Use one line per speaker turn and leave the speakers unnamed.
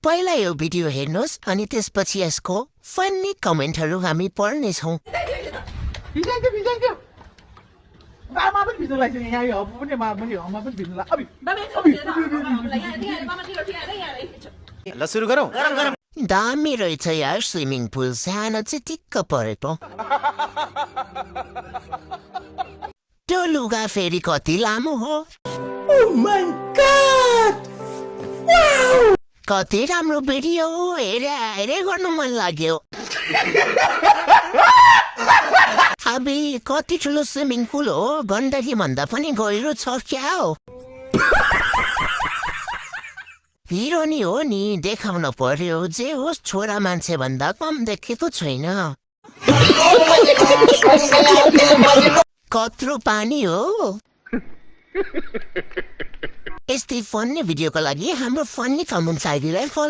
पहिला यो भिडियो हेर्नुहोस् अनि त्यसपछि यसको फन्नी कमेन्टहरू हामी पढ्नेछौँ।
ल सुरु गरौँ।
दामी रहेछ यार स्विमिङ पुल, सानो चाहिँ टिक्क परेको। त्यो लुगा फेरि कति लामो हो? कति राम्रो भिडियो, हेरे गर्नु मन लाग्यो। अबे कति ठुलो स्विमिङ पुल हो, गण्डकी भन्दा पनि गहिरो छ क्या हो? हिरो नि हो नि, देखाउन पर्यो। जे होस् छोरा मान्छे भन्दा कम देखेको छैन। कत्रो पानी हो। यस्तै फन्नी भिडियोको लागि हाम्रो फन्नी कमेन्ट आइडीलाई फलो